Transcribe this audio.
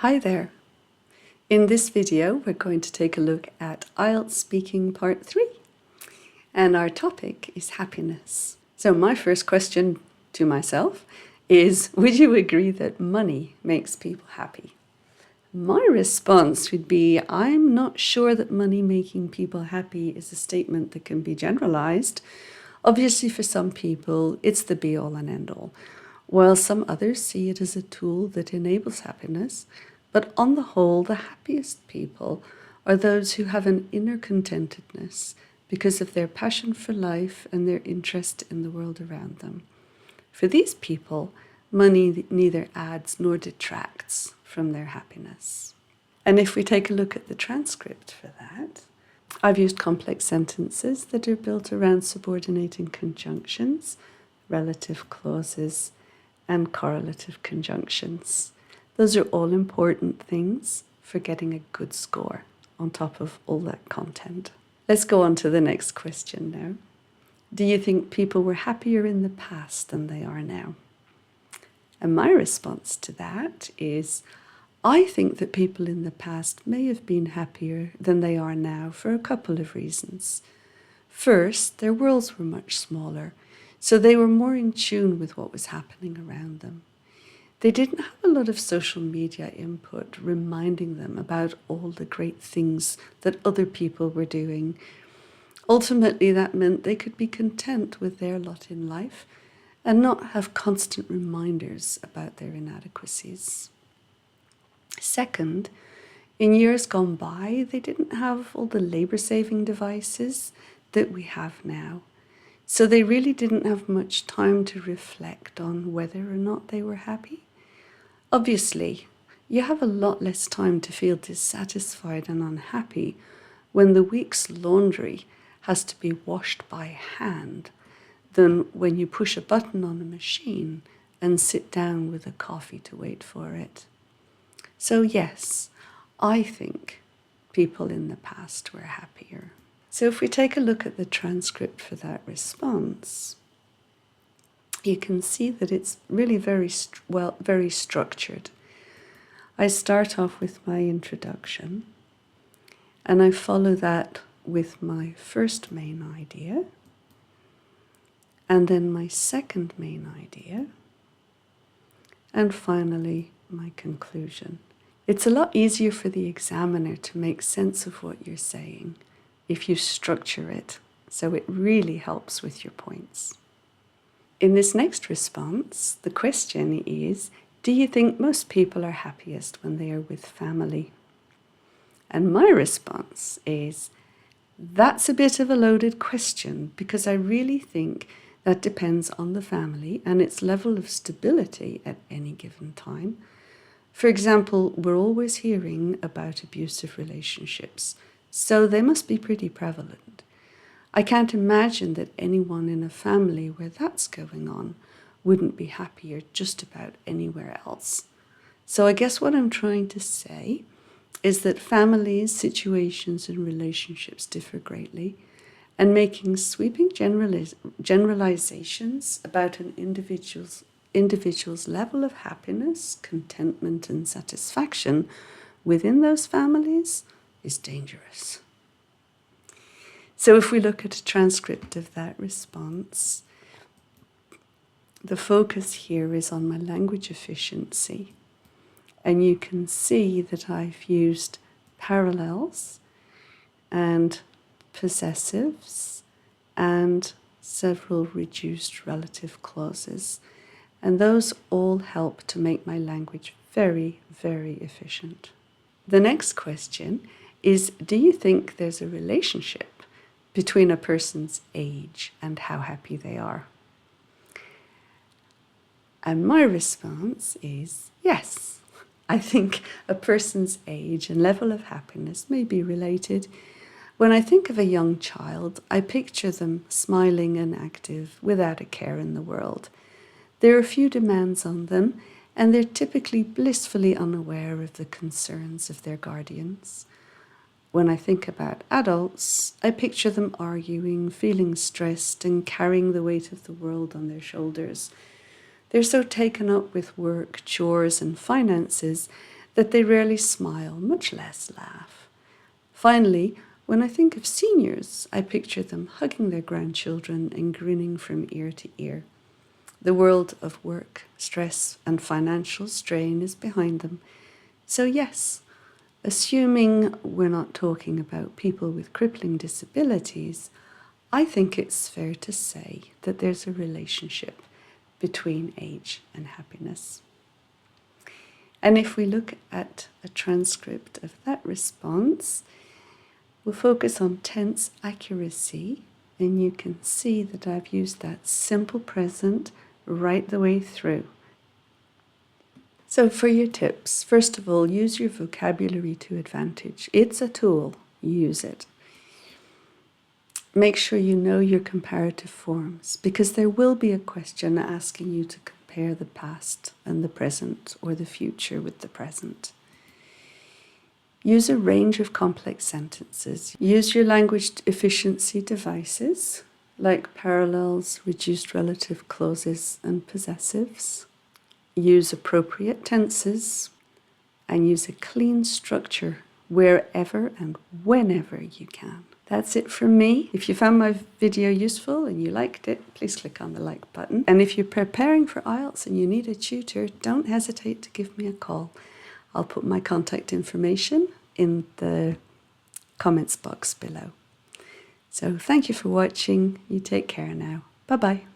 Hi there. In this video, we're going to take a look at IELTS Speaking Part 3. And our topic is happiness. So my first question to myself is, would you agree that money makes people happy? My response would be, I'm not sure that money making people happy is a statement that can be generalized. Obviously, for some people, it's the be-all and end-all, while some others see it as a tool that enables happiness. But on the whole, the happiest people are those who have an inner contentedness because of their passion for life and their interest in the world around them. For these people, money neither adds nor detracts from their happiness. And if we take a look at the transcript for that, I've used complex sentences that are built around subordinating conjunctions, relative clauses, and correlative conjunctions. Those are all important things for getting a good score on top of all that content. Let's go on to the next question now. Do you think people were happier in the past than they are now? And my response to that is, I think that people in the past may have been happier than they are now for a couple of reasons. First, their worlds were much smaller, so they were more in tune with what was happening around them. They didn't have a lot of social media input reminding them about all the great things that other people were doing. Ultimately, that meant they could be content with their lot in life and not have constant reminders about their inadequacies. Second, in years gone by, they didn't have all the labor-saving devices that we have now. So they really didn't have much time to reflect on whether or not they were happy. Obviously, you have a lot less time to feel dissatisfied and unhappy when the week's laundry has to be washed by hand than when you push a button on a machine and sit down with a coffee to wait for it. So yes, I think people in the past were happier. So if we take a look at the transcript for that response, you can see that it's really very structured. I start off with my introduction, and I follow that with my first main idea, and then my second main idea, and finally my conclusion. It's a lot easier for the examiner to make sense of what you're saying if you structure it, so it really helps with your points. In this next response, the question is, do you think most people are happiest when they are with family? And my response is, that's a bit of a loaded question because I really think that depends on the family and its level of stability at any given time. For example, we're always hearing about abusive relationships, so they must be pretty prevalent. I can't imagine that anyone in a family where that's going on wouldn't be happier just about anywhere else. So I guess what I'm trying to say is that families, situations, and relationships differ greatly, and making sweeping generalizations about an individual's level of happiness, contentment, and satisfaction within those families is dangerous. So if we look at a transcript of that response, the focus here is on my language efficiency. And you can see that I've used parallels and possessives and several reduced relative clauses. And those all help to make my language very, very efficient. The next question is, do you think there's a relationship between a person's age and how happy they are? And my response is yes. I think a person's age and level of happiness may be related. When I think of a young child, I picture them smiling and active without a care in the world. There are few demands on them, and they're typically blissfully unaware of the concerns of their guardians. When I think about adults, I picture them arguing, feeling stressed, and carrying the weight of the world on their shoulders. They're so taken up with work, chores, and finances that they rarely smile, much less laugh. Finally, when I think of seniors, I picture them hugging their grandchildren and grinning from ear to ear. The world of work, stress, and financial strain is behind them. So yes, assuming we're not talking about people with crippling disabilities, I think it's fair to say that there's a relationship between age and happiness. And if we look at a transcript of that response, we'll focus on tense accuracy, and you can see that I've used that simple present right the way through. So for your tips, first of all, use your vocabulary to advantage. It's a tool, use it. Make sure you know your comparative forms, because there will be a question asking you to compare the past and the present, or the future with the present. Use a range of complex sentences. Use your language efficiency devices, like parallels, reduced relative clauses, and possessives. Use appropriate tenses, and use a clean structure wherever and whenever you can. That's it from me. If you found my video useful and you liked it, please click on the like button. And if you're preparing for IELTS and you need a tutor, don't hesitate to give me a call. I'll put my contact information in the comments box below. So thank you for watching. You take care now. Bye-bye.